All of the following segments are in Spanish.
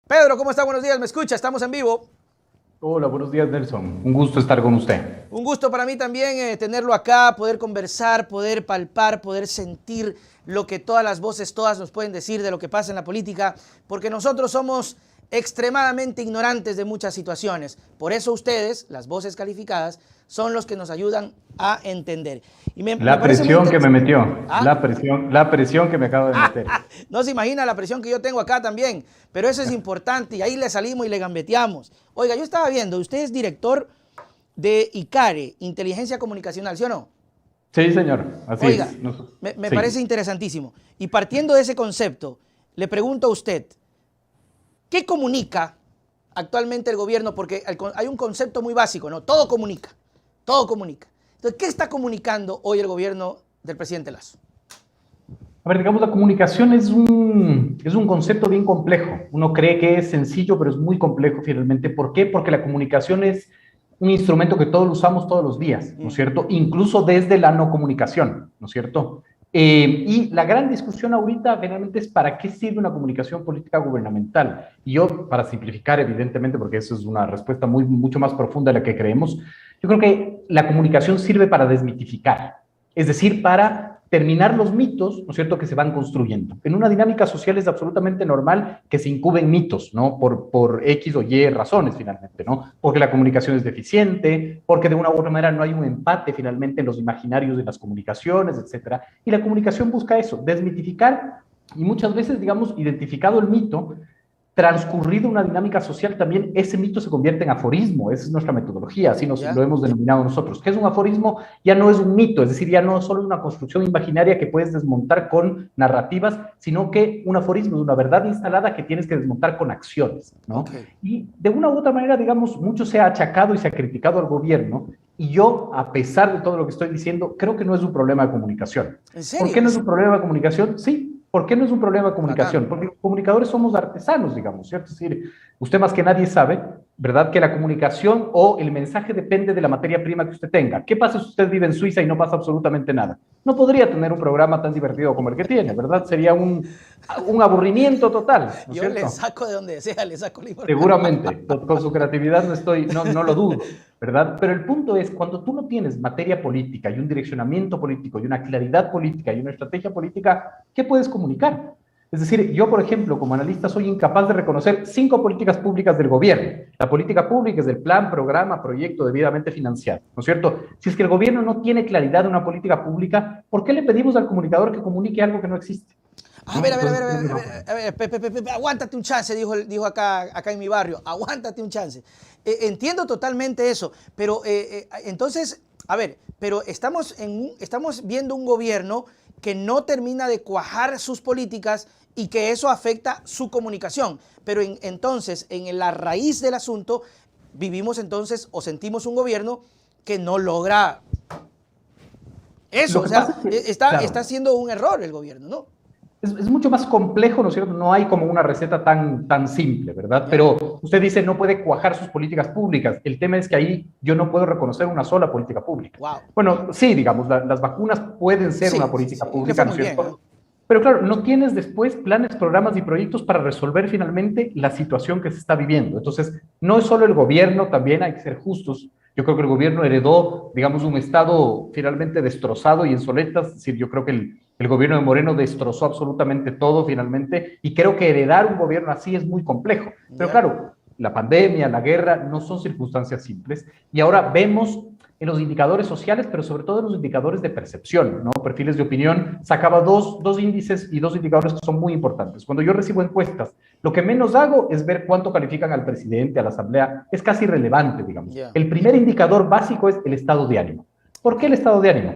Pedro, ¿cómo está? Buenos días, ¿me escucha? Estamos en vivo. Hola, buenos días, Nelson. Un gusto estar con usted. Un gusto para mí también tenerlo acá, poder conversar, poder palpar, poder sentir lo que todas las voces, todas nos pueden decir de lo que pasa en la política, porque nosotros somos extremadamente ignorantes de muchas situaciones. Por eso ustedes, las voces calificadas, son los que nos ayudan a entender. Y me La parece muy presión que me interesante. metió, ¿Ah? la presión que me acaba de meter. No se imagina la presión que yo tengo acá también, pero eso es importante y ahí le salimos y le gambeteamos. Oiga, yo estaba viendo, usted es director de ICARE, Inteligencia Comunicacional, ¿sí o no? Sí, señor, así Oiga, es. me parece Sí. interesantísimo. Y partiendo de ese concepto, le pregunto a usted, ¿qué comunica actualmente el gobierno? Porque hay un concepto muy básico, ¿no? Todo comunica, todo comunica. Entonces, ¿qué está comunicando hoy el gobierno del presidente Lasso? A ver, digamos, la comunicación es un concepto bien complejo. Uno cree que es sencillo, pero es muy complejo finalmente. ¿Por qué? Porque la comunicación es un instrumento que todos lo usamos todos los días, ¿no es cierto? Incluso desde la no comunicación, ¿no es cierto? Y la gran discusión ahorita finalmente es para qué sirve una comunicación política gubernamental. Y yo, para simplificar, evidentemente, porque eso es una respuesta mucho más profunda de la que creemos, yo creo que la comunicación sirve para desmitificar, es decir, para terminar los mitos, ¿no es cierto?, que se van construyendo. En una dinámica social es absolutamente normal que se incuben mitos, ¿no?, por X o Y razones, finalmente, ¿no?, porque la comunicación es deficiente, porque de una u otra manera no hay un empate, finalmente, en los imaginarios de las comunicaciones, etcétera. Y la comunicación busca eso, desmitificar y muchas veces, digamos, identificado el mito, transcurrido una dinámica social, también ese mito se convierte en aforismo. Esa es nuestra metodología, así lo ¿Ya? hemos denominado nosotros. ¿Qué es un aforismo? Ya no es un mito, es decir, ya no es solo una construcción imaginaria que puedes desmontar con narrativas, sino que un aforismo es una verdad instalada que tienes que desmontar con acciones, ¿no? Ok. Y de una u otra manera, digamos, mucho se ha achacado y se ha criticado al gobierno, y yo, a pesar de todo lo que estoy diciendo, creo que no es un problema de comunicación. ¿En ¿Por qué serio? no es un problema de comunicación? Sí. ¿Por qué no es un problema de Bacán. comunicación? Porque los comunicadores somos artesanos, digamos, ¿cierto? Es decir, usted más que nadie sabe, ¿verdad?, que la comunicación o el mensaje depende de la materia prima que usted tenga. ¿Qué pasa si usted vive en Suiza y no pasa absolutamente nada? No podría tener un programa tan divertido como el que tiene, ¿verdad? Sería un aburrimiento total, ¿no es Yo le cierto? saco de donde sea, le saco la información. Seguramente, con su creatividad no lo dudo, ¿verdad? Pero el punto es, cuando tú no tienes materia política y un direccionamiento político y una claridad política y una estrategia política, ¿qué puedes comunicar? Es decir, yo, por ejemplo, como analista, soy incapaz de reconocer 5 políticas públicas del gobierno. La política pública es el plan, programa, proyecto debidamente financiado, ¿no es cierto? Si es que el gobierno no tiene claridad de una política pública, ¿por qué le pedimos al comunicador que comunique algo que no existe? A ¿No? ver, a ver, a Entonces, ver, a eso ver, no. a ver, aguántate un chance, dijo acá en mi barrio, aguántate un chance. Entiendo totalmente eso, pero entonces, a ver, pero estamos viendo un gobierno que no termina de cuajar sus políticas y que eso afecta su comunicación. Pero entonces, en la raíz del asunto, vivimos entonces o sentimos un gobierno que no logra eso, Lo o que sea, pasa es que, está claro, haciendo un error el gobierno, ¿no? es mucho más complejo, ¿no es cierto? No hay como una receta tan simple, ¿verdad? ¿Ya? Pero usted dice no puede cuajar sus políticas públicas. El tema es que ahí yo no puedo reconocer una sola política pública. Wow. Bueno, sí, digamos, las vacunas pueden ser una Sí, sí, sí. política Y le fue pública, ¿no es muy bien, ¿eh? cierto? Pero claro, no tienes después planes, programas y proyectos para resolver finalmente la situación que se está viviendo. Entonces, no es solo el gobierno, también hay que ser justos. Yo creo que el gobierno heredó, digamos, un Estado finalmente destrozado y en soletas. Es decir, yo creo que el gobierno de Moreno destrozó absolutamente todo finalmente y creo que heredar un gobierno así es muy complejo. Pero ¿Ya? claro, la pandemia, la guerra, no son circunstancias simples y ahora vemos en los indicadores sociales, pero sobre todo en los indicadores de percepción, ¿no? Perfiles de opinión, sacaba dos índices y dos indicadores que son muy importantes. Cuando yo recibo encuestas, lo que menos hago es ver cuánto califican al presidente, a la asamblea, es casi irrelevante, digamos. Ya. El primer indicador básico es el estado de ánimo. ¿Por qué el estado de ánimo?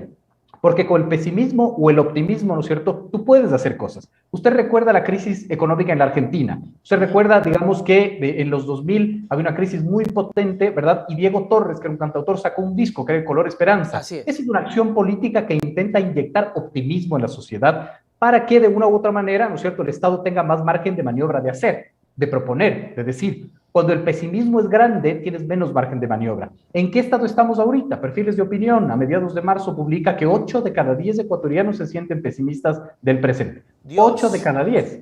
Porque con el pesimismo o el optimismo, ¿no es cierto?, tú puedes hacer cosas. Usted recuerda la crisis económica en la Argentina. Usted recuerda, digamos, que en los 2000 había una crisis muy potente, ¿verdad? Y Diego Torres, que era un cantautor, sacó un disco que era Color Esperanza. Así es. Esa es una acción política que intenta inyectar optimismo en la sociedad para que de una u otra manera, ¿no es cierto?, el Estado tenga más margen de maniobra de hacer, de proponer, de decir. Cuando el pesimismo es grande, tienes menos margen de maniobra. ¿En qué estado estamos ahorita? Perfiles de opinión, a mediados de marzo publica que 8 de cada 10 ecuatorianos se sienten pesimistas del presente. 8 de Dios. cada 10.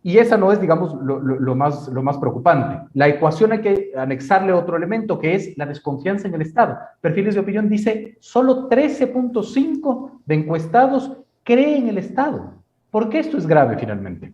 Y esa no es, digamos, lo más preocupante. La ecuación hay que anexarle otro elemento, que es la desconfianza en el Estado. Perfiles de opinión dice, solo 13.5 de encuestados creen en el Estado. ¿Por qué esto es grave finalmente?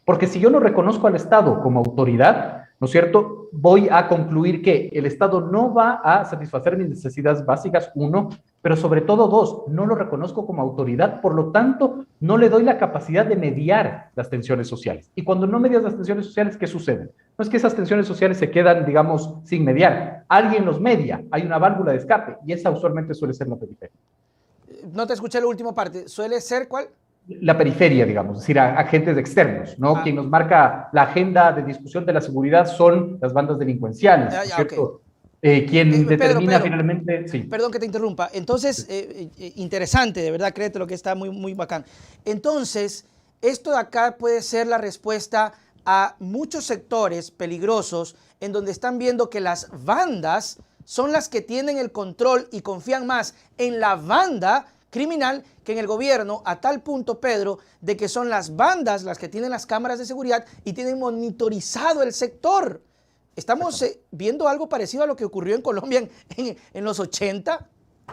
Porque si yo no reconozco al Estado como autoridad, ¿no es cierto?, voy a concluir que el Estado no va a satisfacer mis necesidades básicas, uno, pero sobre todo dos, no lo reconozco como autoridad, por lo tanto, no le doy la capacidad de mediar las tensiones sociales. Y cuando no medias las tensiones sociales, ¿qué sucede? No es que esas tensiones sociales se quedan, digamos, sin mediar. Alguien los media, hay una válvula de escape, y esa usualmente suele ser la periferia. No te escuché la última parte. ¿Suele ser cuál? La periferia, digamos, es decir, a agentes externos, ¿no? Quien nos marca la agenda de discusión de la seguridad son las bandas delincuenciales, ¿no es cierto? Okay. Quien determina Pedro, finalmente... Sí. Perdón que te interrumpa. Entonces, interesante, de verdad, créete lo que está muy, muy bacán. Entonces, esto de acá puede ser la respuesta a muchos sectores peligrosos en donde están viendo que las bandas son las que tienen el control y confían más en la banda criminal que en el gobierno, a tal punto, Pedro, de que son las bandas las que tienen las cámaras de seguridad y tienen monitorizado el sector. ¿Estamos viendo algo parecido a lo que ocurrió en Colombia en los 80?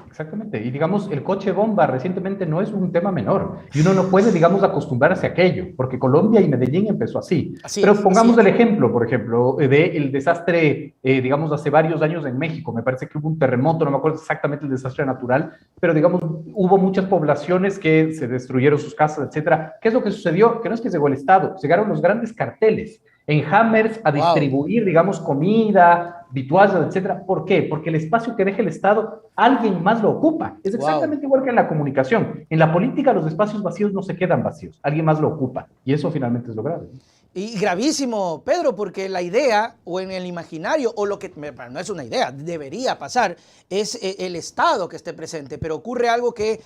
Exactamente, y digamos, el coche bomba recientemente no es un tema menor, y uno no puede, digamos, acostumbrarse a aquello, porque Colombia y Medellín empezó así. Pero pongamos el ejemplo, por ejemplo, del desastre, digamos, hace varios años en México, me parece que hubo un terremoto, no me acuerdo exactamente el desastre natural, pero digamos, hubo muchas poblaciones que se destruyeron sus casas, etcétera. ¿Qué es lo que sucedió? Que no es que llegó el Estado, llegaron los grandes carteles en hammers a distribuir, digamos, comida, vituallas, etcétera. ¿Por qué? Porque el espacio que deja el Estado, alguien más lo ocupa. Es exactamente igual que en la comunicación. En la política los espacios vacíos no se quedan vacíos, alguien más lo ocupa. Y eso finalmente es lo grave. Y gravísimo, Pedro, porque la idea, o en el imaginario, o lo que no es una idea, debería pasar, es el Estado que esté presente, pero ocurre algo que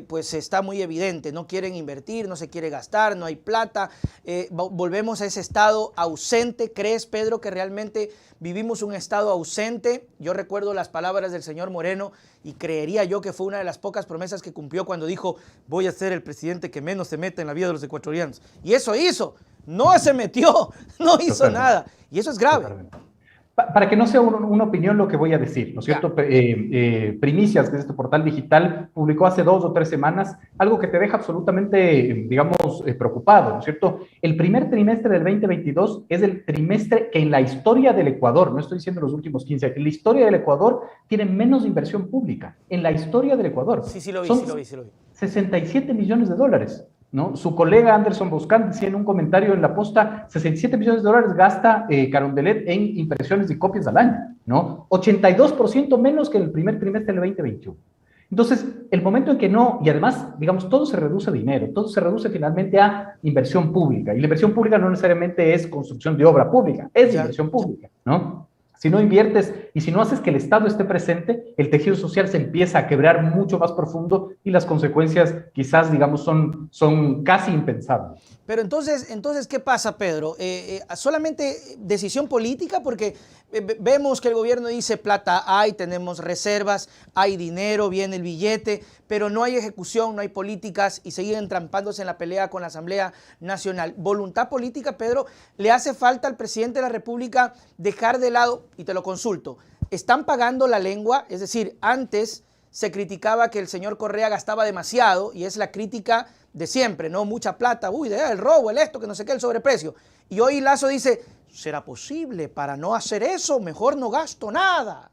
pues está muy evidente, no quieren invertir, no se quiere gastar, no hay plata, volvemos a ese Estado ausente. ¿Crees, Pedro, que realmente vivimos un Estado ausente? Yo recuerdo las palabras del señor Moreno y creería yo que fue una de las pocas promesas que cumplió cuando dijo, voy a ser el presidente que menos se mete en la vida de los ecuatorianos. Y eso hizo. No se metió, no hizo nada. Y eso es grave. Para que no sea una opinión lo que voy a decir, ¿no es cierto? Primicias, que es este portal digital, publicó hace 2 o 3 semanas algo que te deja absolutamente, digamos, preocupado, ¿no es cierto? El primer trimestre del 2022 es el trimestre que en la historia del Ecuador, no estoy diciendo los últimos 15 años, en la historia del Ecuador tiene menos inversión pública. En la historia del Ecuador. Sí lo vi, sí lo vi. 67 millones de dólares. ¿No? Su colega Anderson Boscan decía en un comentario en la posta, 67 millones de dólares gasta Carondelet en impresiones y copias al año, ¿no? 82% menos que en el primer trimestre del 2021. Entonces, el momento en que no, y además, digamos, todo se reduce a dinero, todo se reduce finalmente a inversión pública, y la inversión pública no necesariamente es construcción de obra pública, es inversión pública, ¿no? Si no inviertes y si no haces que el Estado esté presente, el tejido social se empieza a quebrar mucho más profundo y las consecuencias quizás, digamos, son casi impensables. Pero entonces, ¿qué pasa, Pedro? ¿Solamente decisión política? Porque vemos que el gobierno dice plata hay, tenemos reservas, hay dinero, viene el billete, pero no hay ejecución, no hay políticas y siguen entrampándose en la pelea con la Asamblea Nacional. ¿Voluntad política, Pedro? ¿Le hace falta al presidente de la República dejar de lado, y te lo consulto, están pagando la lengua? Es decir, antes se criticaba que el señor Correa gastaba demasiado y es la crítica de siempre, ¿no? Mucha plata, el robo, el esto, que no sé qué, el sobreprecio. Y hoy Lazo dice, ¿será posible? Para no hacer eso, mejor no gasto nada.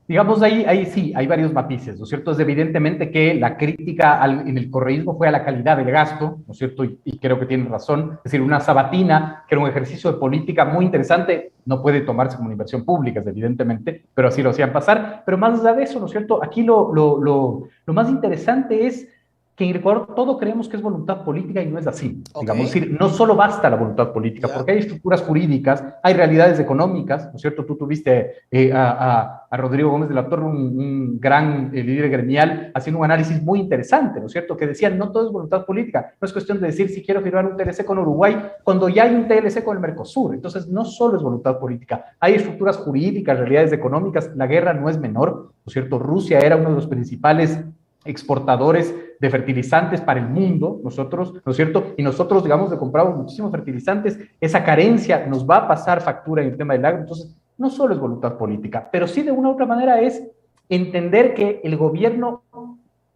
Digamos, ahí sí, hay varios matices, ¿no es cierto? Es evidentemente que la crítica en el correísmo fue a la calidad del gasto, ¿no es cierto? Y creo que tienen razón. Es decir, una sabatina, que era un ejercicio de política muy interesante, no puede tomarse como una inversión pública, evidentemente, pero así lo hacían pasar. Pero más allá de eso, ¿no es cierto? Aquí lo más interesante es que en Ecuador todo creemos que es voluntad política y no es así. Digamos, es decir, no solo basta la voluntad política, porque hay estructuras jurídicas, hay realidades económicas, ¿no es cierto? Tú tuviste a Rodrigo Gómez de la Torre, un gran líder gremial, haciendo un análisis muy interesante, ¿no es cierto? Que decía, no todo es voluntad política, no es cuestión de decir si quiero firmar un TLC con Uruguay, cuando ya hay un TLC con el Mercosur. Entonces, no solo es voluntad política, hay estructuras jurídicas, realidades económicas, la guerra no es menor, ¿no es cierto? Rusia era uno de los principales exportadores de fertilizantes para el mundo, nosotros, ¿no es cierto? Y nosotros, digamos, le compramos muchísimos fertilizantes, esa carencia nos va a pasar factura en el tema del agro, entonces no solo es voluntad política, pero sí de una u otra manera es entender que el gobierno,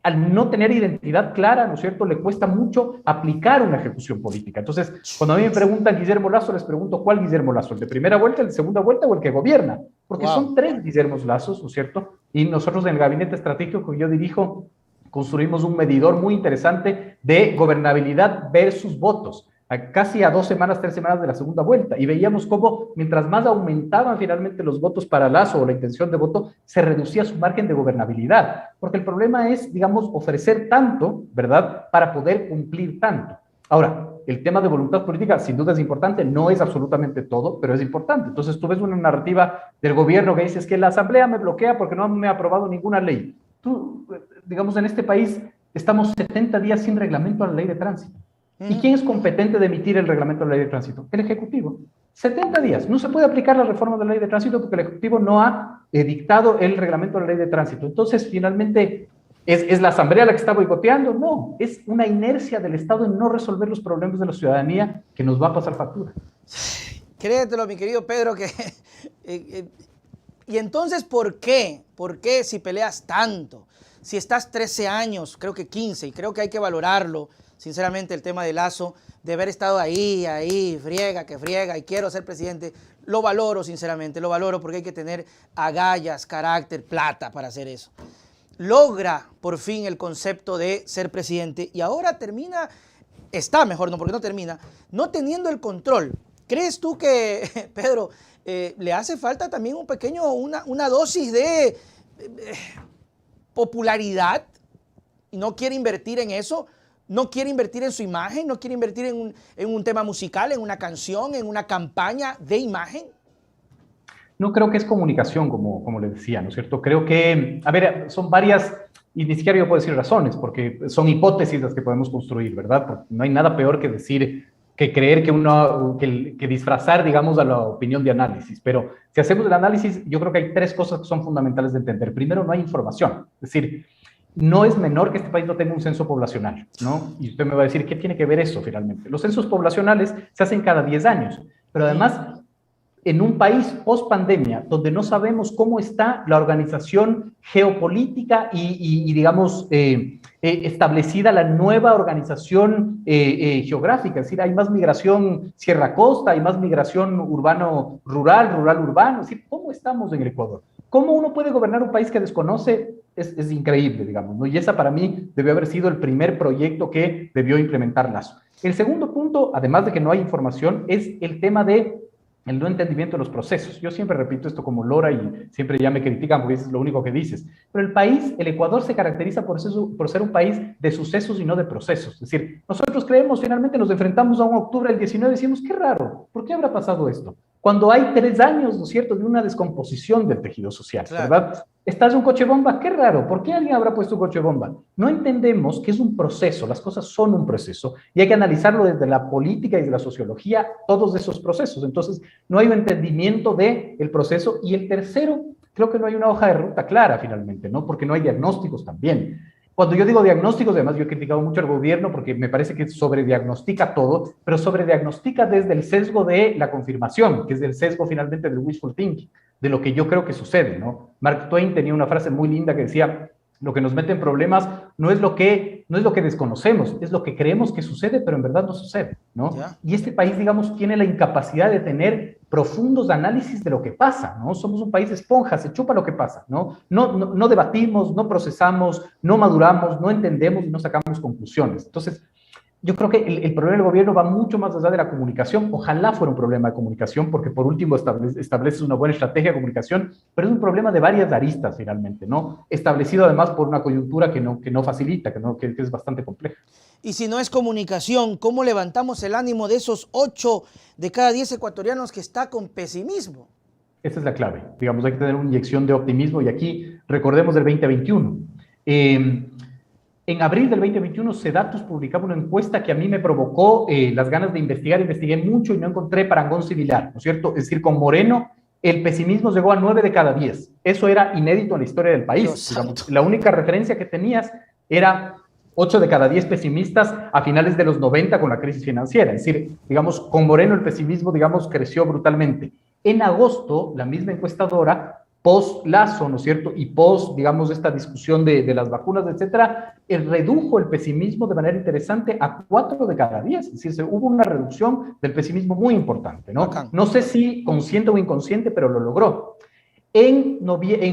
al no tener identidad clara, ¿no es cierto?, le cuesta mucho aplicar una ejecución política. Entonces, cuando a mí me preguntan Guillermo Lasso, les pregunto, ¿cuál Guillermo Lasso? ¿El de primera vuelta, el de segunda vuelta o el que gobierna? Porque son 3 Guillermos Lazos, ¿no es cierto? Y nosotros en el gabinete estratégico que yo dirijo, construimos un medidor muy interesante de gobernabilidad versus votos, casi a 2 semanas, 3 semanas de la segunda vuelta, y veíamos cómo mientras más aumentaban finalmente los votos para Lasso o la intención de voto, se reducía su margen de gobernabilidad, porque el problema es, digamos, ofrecer tanto, ¿verdad?, para poder cumplir tanto. Ahora, el tema de voluntad política sin duda es importante, no es absolutamente todo, pero es importante. Entonces tú ves una narrativa del gobierno que dice es que la asamblea me bloquea porque no me ha aprobado ninguna ley. Tú, digamos, en este país estamos 70 días sin reglamento a la ley de tránsito. ¿Y quién es competente de emitir el reglamento de la ley de tránsito? El Ejecutivo. 70 días. No se puede aplicar la reforma de la ley de tránsito porque el Ejecutivo no ha dictado el reglamento de la ley de tránsito. Entonces, finalmente, ¿es la Asamblea la que está boicoteando? No, es una inercia del Estado en no resolver los problemas de la ciudadanía que nos va a pasar factura. Créetelo, mi querido Pedro, que... y entonces, ¿por qué? ¿Por qué si peleas tanto? Si estás 13 años, creo que 15, y creo que hay que valorarlo, sinceramente, el tema de Lasso, de haber estado ahí, friega, y quiero ser presidente, lo valoro, sinceramente, lo valoro porque hay que tener agallas, carácter, plata para hacer eso. Logra por fin el concepto de ser presidente y ahora porque no termina, no teniendo el control. ¿Crees tú que, Pedro, le hace falta también una dosis de popularidad y no quiere invertir en eso? No quiere invertir en su imagen, no quiere invertir en un tema musical, en una canción, en una campaña de imagen. No creo que es comunicación, como le decía, ¿no es cierto? Creo que, a ver, son varias, y ni siquiera yo puedo decir razones, porque son hipótesis las que podemos construir, ¿verdad? Porque no hay nada peor que decir, que creer que disfrazar, digamos, a la opinión de análisis. Pero si hacemos el análisis, yo creo que hay 3 cosas que son fundamentales de entender. Primero, no hay información. Es decir, no es menor que este país no tenga un censo poblacional, ¿no? Y usted me va a decir, ¿qué tiene que ver eso finalmente? Los censos poblacionales se hacen cada 10 años, pero además, en un país post-pandemia, donde no sabemos cómo está la organización geopolítica y digamos, establecida la nueva organización geográfica, es decir, hay más migración sierra-costa, hay más migración urbano-rural, rural-urbano, es decir, ¿cómo estamos en el Ecuador? ¿Cómo uno puede gobernar un país que desconoce? Es increíble, digamos, ¿no? Y esa para mí debió haber sido el primer proyecto que debió implementar Lasso. El segundo punto, además de que no hay información, es el tema de el no entendimiento de los procesos. Yo siempre repito esto como lora y siempre ya me critican porque eso es lo único que dices. Pero el Ecuador se caracteriza por ser un país de sucesos y no de procesos. Es decir, nosotros creemos, finalmente nos enfrentamos a un octubre del 19 y decimos, qué raro, ¿por qué habrá pasado esto? Cuando hay 3 años, ¿no es cierto?, de una descomposición del tejido social, claro, ¿verdad? Estás en un coche bomba, qué raro, ¿por qué alguien habrá puesto un coche bomba? No entendemos que es un proceso, las cosas son un proceso y hay que analizarlo desde la política y desde la sociología, todos esos procesos. Entonces, no hay un entendimiento del proceso. Y el tercero, creo que no hay una hoja de ruta clara finalmente, ¿no? Porque no hay diagnósticos también. Cuando yo digo diagnósticos, además yo he criticado mucho al gobierno porque me parece que sobrediagnostica todo, pero sobrediagnostica desde el sesgo de la confirmación, que es el sesgo finalmente del wishful thinking, de lo que yo creo que sucede, ¿no? Mark Twain tenía una frase muy linda que decía, lo que nos mete en problemas no es lo que desconocemos, es lo que creemos que sucede, pero en verdad no sucede, ¿no? ¿Ya? Y este país, digamos, tiene la incapacidad de tener profundos análisis de lo que pasa, ¿no? Somos un país de esponja, se chupa lo que pasa, ¿no? No debatimos, no procesamos, no maduramos, no entendemos y no sacamos conclusiones. Entonces, yo creo que el problema del gobierno va mucho más allá de la comunicación. Ojalá fuera un problema de comunicación, porque por último estableces una buena estrategia de comunicación, pero es un problema de varias aristas finalmente, ¿no? Establecido además por una coyuntura que no facilita, que es bastante compleja. Y si no es comunicación, ¿cómo levantamos el ánimo de esos 8 de cada 10 ecuatorianos que está con pesimismo? Esa es la clave. Digamos, hay que tener una inyección de optimismo y aquí recordemos del 2021. En abril del 2021, Sedatus publicaba una encuesta que a mí me provocó las ganas de investigar. Investigué mucho y no encontré parangón similar, ¿no es cierto? Es decir, con Moreno, el pesimismo llegó a 9 de cada 10. Eso era inédito en la historia del país. Digamos, la única referencia que tenías era 8 de cada 10 pesimistas a finales de los 90 con la crisis financiera. Es decir, digamos, con Moreno el pesimismo, digamos, creció brutalmente. En agosto, la misma encuestadora, post-Lazo, ¿no es cierto? Y post, digamos, esta discusión de las vacunas, etcétera, redujo el pesimismo de manera interesante a 4 de cada 10. Es decir, hubo una reducción del pesimismo muy importante, ¿no? Bacán. No sé si consciente o inconsciente, pero lo logró. En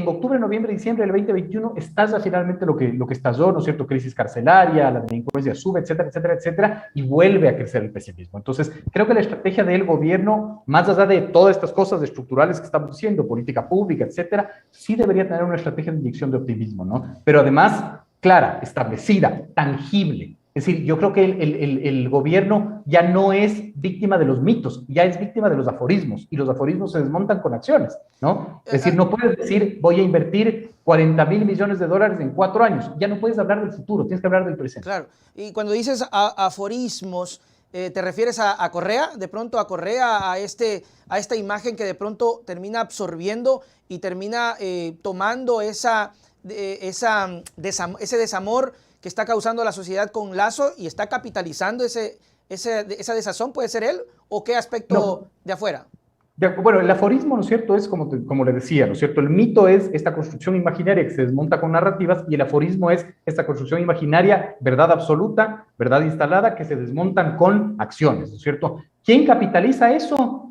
octubre, noviembre, diciembre del 2021 estalla finalmente lo que estalló, ¿no es cierto? Crisis carcelaria, la delincuencia sube, etcétera, etcétera, etcétera, y vuelve a crecer el pesimismo. Entonces, creo que la estrategia del gobierno, más allá de todas estas cosas estructurales que estamos diciendo, política pública, etcétera, sí debería tener una estrategia de inyección de optimismo, ¿no? Pero además, clara, establecida, tangible. Es decir, yo creo que el gobierno ya no es víctima de los mitos, ya es víctima de los aforismos, y los aforismos se desmontan con acciones, ¿no? Es decir, no puedes decir, voy a invertir 40,000 millones de dólares en 4 años, ya no puedes hablar del futuro, tienes que hablar del presente. Claro, y cuando dices aforismos, ¿te refieres a Correa? De pronto a Correa, a esta imagen que de pronto termina absorbiendo y termina tomando ese desamor que está causando la sociedad con Lazo y está capitalizando esa desazón. ¿Puede ser él o qué aspecto No. de afuera? Bueno, el aforismo, ¿no es cierto?, es como le decía, ¿no es cierto? El mito es esta construcción imaginaria que se desmonta con narrativas, y el aforismo es esta construcción imaginaria, verdad absoluta, verdad instalada, que se desmontan con acciones, ¿no es cierto? ¿Quién capitaliza eso?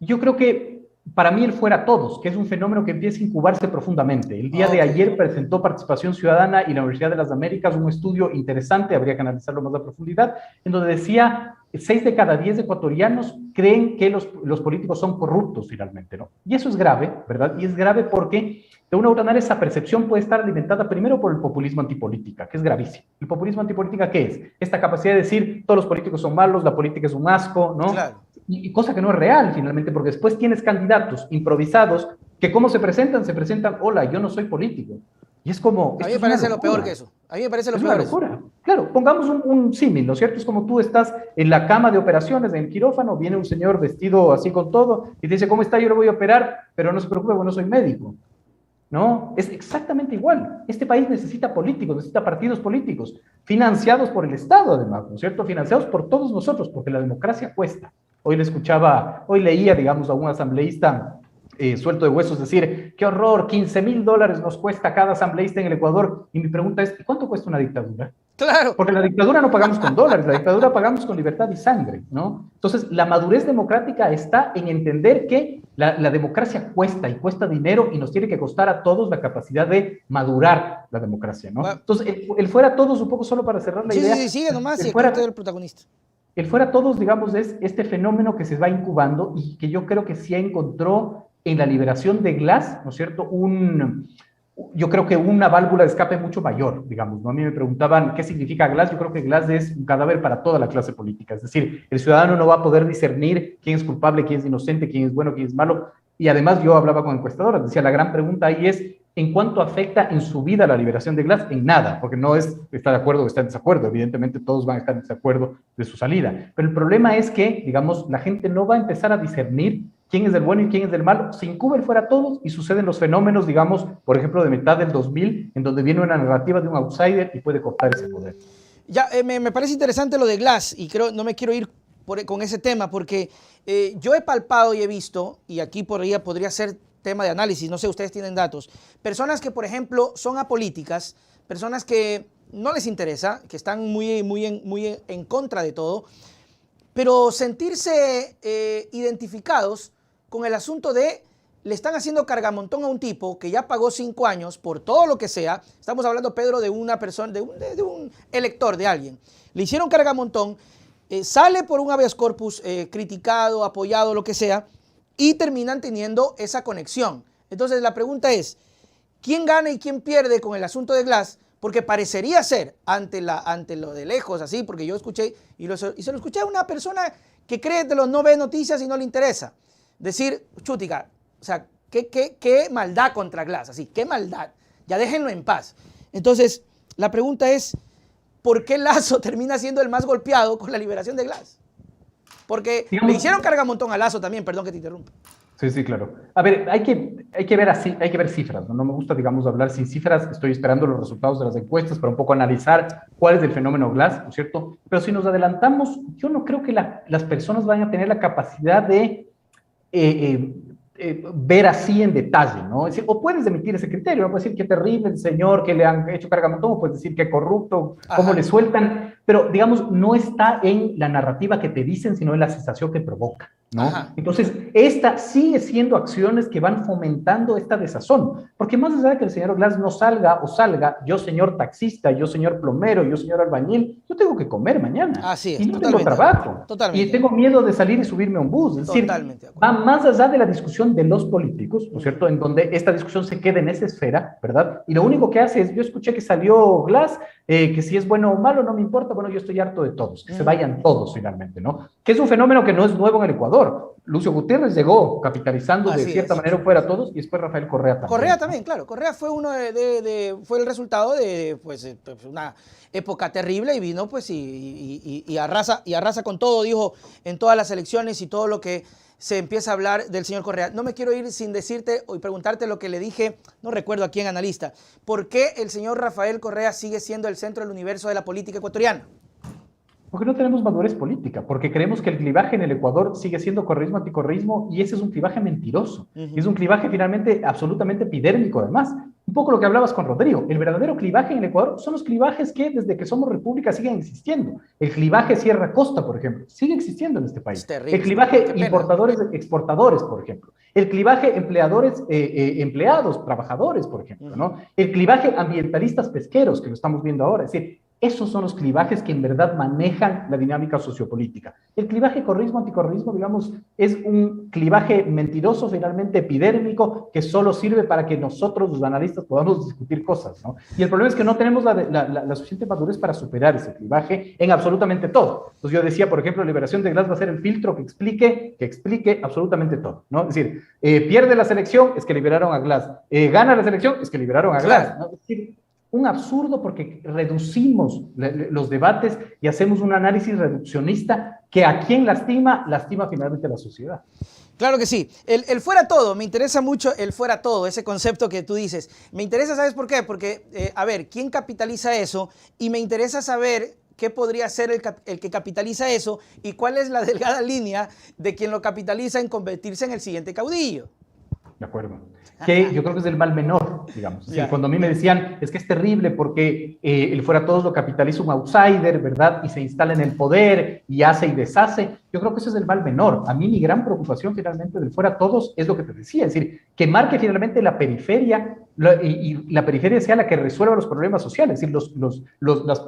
Yo creo que para mí el fuera todos, que es un fenómeno que empieza a incubarse profundamente. El día de ayer presentó Participación Ciudadana y la Universidad de las Américas un estudio interesante, habría que analizarlo más a profundidad, en donde decía 6 de cada 10 ecuatorianos creen que los políticos son corruptos finalmente, ¿no? Y eso es grave, ¿verdad? Y es grave porque de una u otra manera esa percepción puede estar alimentada primero por el populismo antipolítica, que es gravísimo. ¿El populismo antipolítica qué es? Esta capacidad de decir todos los políticos son malos, la política es un asco, ¿no? Claro. Y cosa que no es real finalmente, porque después tienes candidatos improvisados que ¿cómo se presentan? Se presentan, hola, yo no soy político. Y es como... A mí me parece lo peor que eso. A mí me parece lo peor. Es una locura. Claro, pongamos un símil, ¿no es cierto? Es como tú estás en la cama de operaciones, en el quirófano, viene un señor vestido así con todo y te dice, ¿cómo está? Yo lo voy a operar, pero no se preocupe, bueno, no soy médico. ¿No? Es exactamente igual. Este país necesita políticos, necesita partidos políticos, financiados por el Estado además, ¿no es cierto? Financiados por todos nosotros, porque la democracia cuesta. Hoy leía, digamos, a un asambleísta suelto de huesos decir, qué horror, $15,000 nos cuesta cada asambleísta en el Ecuador. Y mi pregunta es, ¿cuánto cuesta una dictadura? Claro. Porque la dictadura no pagamos con dólares, la dictadura pagamos con libertad y sangre, ¿no? Entonces, la madurez democrática está en entender que la democracia cuesta y cuesta dinero y nos tiene que costar a todos la capacidad de madurar la democracia, ¿no? Entonces, el fuera todos, un poco solo para cerrar la idea. Sí, sigue nomás, el y fuera el protagonista. El fuera todos, digamos, es este fenómeno que se va incubando y que yo creo que sí encontró en la liberación de Glass, ¿no es cierto?, yo creo que una válvula de escape mucho mayor, digamos, ¿no? A mí me preguntaban qué significa Glass. Yo creo que Glass es un cadáver para toda la clase política. Es decir, el ciudadano no va a poder discernir quién es culpable, quién es inocente, quién es bueno, quién es malo. Y además yo hablaba con encuestadoras, decía, la gran pregunta ahí es, ¿en cuánto afecta en su vida la liberación de Glass? En nada, porque no es está de acuerdo o está en desacuerdo. Evidentemente todos van a estar en desacuerdo de su salida. Pero el problema es que, digamos, la gente no va a empezar a discernir quién es del bueno y quién es del malo. Se incuba el fuera todos y suceden los fenómenos, digamos, por ejemplo, de mitad del 2000, en donde viene una narrativa de un outsider y puede cortar ese poder. Ya, me parece interesante lo de Glass y creo, no me quiero ir con ese tema porque yo he palpado y he visto, y aquí podría ser tema de análisis, no sé, ustedes tienen datos, personas que, por ejemplo, son apolíticas, personas que no les interesa, que están muy en contra de todo, pero sentirse identificados con el asunto de le están haciendo cargamontón a un tipo que ya pagó 5 años por todo lo que sea. Estamos hablando, Pedro, de una persona, de un elector, de alguien. Le hicieron cargamontón, sale por un habeas corpus criticado, apoyado, lo que sea, y terminan teniendo esa conexión. Entonces la pregunta es, ¿quién gana y quién pierde con el asunto de Glass? Porque parecería ser, ante lo de lejos, así, porque yo escuché, y se lo escuché a una persona que cree que no ve noticias y no le interesa. Decir, chutica, o sea, qué maldad contra Glass, así, qué maldad. Ya déjenlo en paz. Entonces, la pregunta es, ¿por qué Lazo termina siendo el más golpeado con la liberación de Glass? Porque le hicieron cargamontón a Lazo también, perdón que te interrumpa. Sí, sí, claro. A ver, hay que ver así, hay que ver cifras, ¿no? No me gusta, digamos, hablar sin cifras. Estoy esperando los resultados de las encuestas para un poco analizar cuál es el fenómeno Glass, ¿no es cierto? Pero si nos adelantamos, yo no creo que las personas vayan a tener la capacidad de eh, ver así en detalle, ¿no? Es decir, o puedes emitir ese criterio, no puedes decir qué terrible el señor, que le han hecho cargamontón, o puedes decir qué corrupto, cómo le Ajá, sueltan, pero digamos, no está en la narrativa que te dicen, sino en la sensación que provoca, ¿no? ajá. Entonces, esta sigue siendo acciones que van fomentando esta desazón, porque más allá de que el señor Glass no salga o salga, yo señor taxista, yo señor plomero, yo señor albañil, yo tengo que comer mañana Así y es, no tengo totalmente de acuerdo. trabajo y Totalmente de tengo acuerdo. miedo de salir y subirme a un bus. Es decir, Totalmente de va acuerdo. más allá de la discusión de los políticos, ¿no es Ujú, cierto? En donde esta discusión se queda en esa esfera, ¿verdad? Y lo único que hace es, yo escuché que salió Glass, que si es bueno o malo no me importa, bueno, yo estoy harto de todos, que se ujú, vayan todos finalmente, ¿no? Que es un fenómeno que no es nuevo en el Ecuador. Lucio Gutiérrez llegó capitalizando de así cierta es. manera fuera a todos y después Rafael Correa Correa también, ¿no? también, claro. Correa fue uno fue el resultado de pues una época terrible y vino pues y arrasa con todo, dijo en todas las elecciones y todo lo que se empieza a hablar del señor Correa. No me quiero ir sin decirte y preguntarte lo que le dije, no recuerdo a quién analista. ¿Por qué el señor Rafael Correa sigue siendo el centro del universo de la política ecuatoriana? Porque no tenemos madurez política, porque creemos que el clivaje en el Ecuador sigue siendo correísmo anticorreísmo y ese es un clivaje mentiroso. Y es Ujú. un clivaje finalmente absolutamente epidérmico además. Un poco lo que hablabas con Rodrigo, el verdadero clivaje en el Ecuador son los clivajes que desde que somos república siguen existiendo. El clivaje Sierra Costa, por ejemplo, sigue existiendo en este Es país. El terrible, es terrible. clivaje Qué pena. importadores-exportadores, por ejemplo. El clivaje empleados, trabajadores, por ejemplo, Ujú. ¿no? El clivaje ambientalistas pesqueros, que lo estamos viendo ahora. Es decir, esos son los clivajes que en verdad manejan la dinámica sociopolítica. El clivaje correísmo-anticorreísmo, digamos, es un clivaje mentiroso, finalmente epidérmico, que solo sirve para que nosotros, los analistas, podamos discutir cosas, ¿no? Y el problema es que no tenemos la suficiente madurez para superar ese clivaje en absolutamente todo. Entonces yo decía, por ejemplo, Liberación de Glass va a ser el filtro que explique absolutamente todo, ¿no? Es decir, pierde la selección, es que liberaron a Glass. Gana la selección, es que liberaron a Claro. Glass, ¿no? Es decir, un absurdo porque reducimos los debates y hacemos un análisis reduccionista que a quien lastima finalmente a la sociedad. Claro que sí. El fuera todo, me interesa mucho el fuera todo, ese concepto que tú dices. Me interesa, ¿sabes por qué? Porque, a ver, ¿quién capitaliza eso? Y me interesa saber qué podría ser el que capitaliza eso y cuál es la delgada línea de quien lo capitaliza en convertirse en el siguiente caudillo. De acuerdo. Que yo creo que es el mal menor, digamos. Es decir, Ya. cuando a mí me decían, es que es terrible porque el fuera todos lo capitaliza un outsider, ¿verdad? Y se instala en el poder y hace y deshace. Yo creo que ese es el mal menor. A mí mi gran preocupación finalmente del fuera todos es lo que te decía, es decir, que marque finalmente la periferia y la periferia sea la que resuelva los problemas sociales, es decir,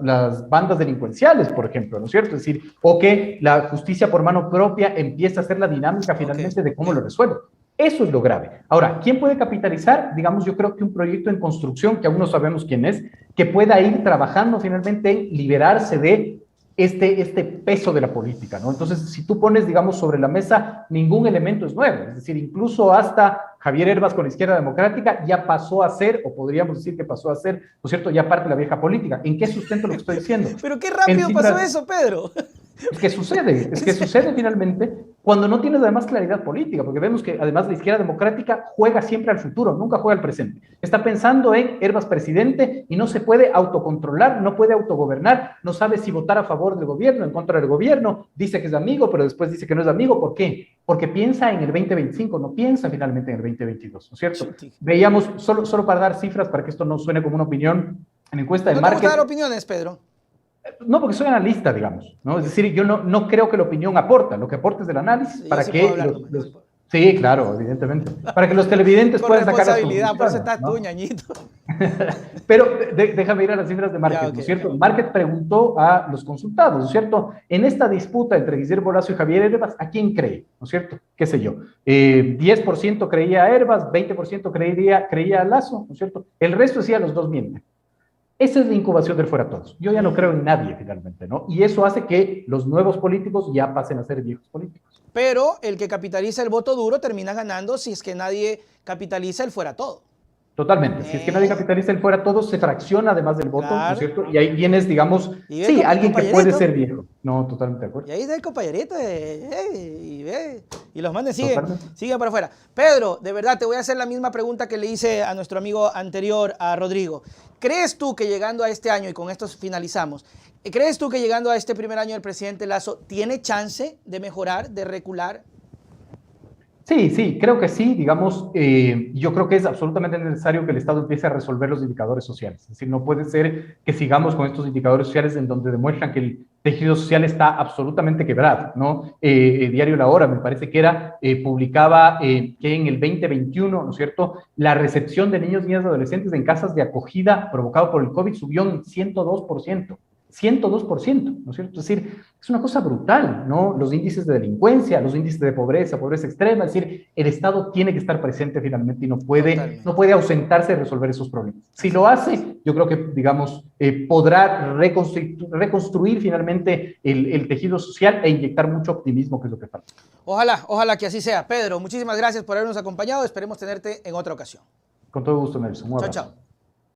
las bandas delincuenciales, por ejemplo, ¿no es cierto? Es decir, o que la justicia por mano propia empiece a hacer la dinámica Ok. finalmente de cómo lo resuelve. Eso es lo grave. Ahora, ¿quién puede capitalizar? Digamos, yo creo que un proyecto en construcción, que aún no sabemos quién es, que pueda ir trabajando finalmente en liberarse de este peso de la política, ¿no? Entonces, si tú pones, digamos, sobre la mesa, ningún elemento es nuevo. Es decir, incluso hasta Javier Herbas con la Izquierda Democrática ya pasó a ser, o podríamos decir que pasó a ser, ¿no es cierto?, ya parte de la vieja política. ¿En qué sustento lo que estoy diciendo? Pero qué En rápido pasó cifras, eso, Pedro. es que sucede finalmente cuando no tienes además claridad política, porque vemos que además la izquierda democrática juega siempre al futuro, nunca juega al presente. Está pensando en Herbas presidente y no se puede autocontrolar, no puede autogobernar, no sabe si votar a favor del gobierno, en contra del gobierno, dice que es amigo, pero después dice que no es amigo. ¿Por qué? Porque piensa en el 2025, no piensa finalmente en el 2022, ¿no es cierto? Chuti. Veíamos, solo para dar cifras, para que esto no suene como una opinión, en encuesta de ¿No te gusta dar market. opiniones, Pedro? No, porque soy analista, digamos, ¿no? Es decir, yo no creo que la opinión aporta, lo que aporta es el análisis Yo para sí puedo que hablar nomás. Sí, sí, claro, evidentemente, para que los televidentes con puedan sacar las responsabilidad, por eso conclusiones, estás tú, ¿no? ñañito. Pero déjame ir a las cifras de Ya, Market, ok, ¿no es cierto? ok. Market preguntó a los consultados, ¿no es cierto? En esta disputa entre Guillermo Lazo y Javier Herbas, ¿a quién cree? ¿No es cierto? ¿Qué sé yo? 10% creía a Herbas, 20% creía a Lazo, ¿no es cierto? El resto decía los dos mienten. Esa es la incubación del fuera todos. Yo ya no creo en nadie finalmente, ¿no? Y eso hace que los nuevos políticos ya pasen a ser viejos políticos. Pero el que capitaliza el voto duro termina ganando si es que nadie capitaliza el fuera todo. Totalmente. Si es que nadie ¿Eh? capitaliza el fuera todos, se fracciona además del voto, ¿no es Claro. cierto? Y ahí vienes, digamos, Y ve sí, con mi alguien que puede compañerito. ser viejo. No, totalmente de acuerdo. Y ahí está el compañerito. Y ve. Y los manes Totalmente. siguen para afuera. Pedro, de verdad, te voy a hacer la misma pregunta que le hice a nuestro amigo anterior, a Rodrigo. ¿Crees tú que llegando a este año, y con esto finalizamos, ¿crees tú que llegando a este primer año del presidente Lasso tiene chance de mejorar, de recular? Sí, sí, creo que sí, digamos, yo creo que es absolutamente necesario que el Estado empiece a resolver los indicadores sociales. Es decir, no puede ser que sigamos con estos indicadores sociales en donde demuestran que el tejido social está absolutamente quebrado, ¿no? Diario La Hora, me parece que era, publicaba que en el 2021, ¿no es cierto?, la recepción de niños, niñas y adolescentes en casas de acogida provocado por el COVID subió en 102%. 102%, ¿no es cierto? Es decir, es una cosa brutal, ¿no? Los índices de delincuencia, los índices de pobreza, pobreza extrema, es decir, el Estado tiene que estar presente finalmente y no Totalmente. puede ausentarse de resolver esos problemas. Si Así lo es. hace, yo creo que, digamos, podrá reconstruir finalmente el tejido social e inyectar mucho optimismo, que es lo que falta. Ojalá, ojalá que así sea. Pedro, muchísimas gracias por habernos acompañado. Esperemos tenerte en otra ocasión. Con todo gusto, Nelson. Un Chao, abrazo. chao.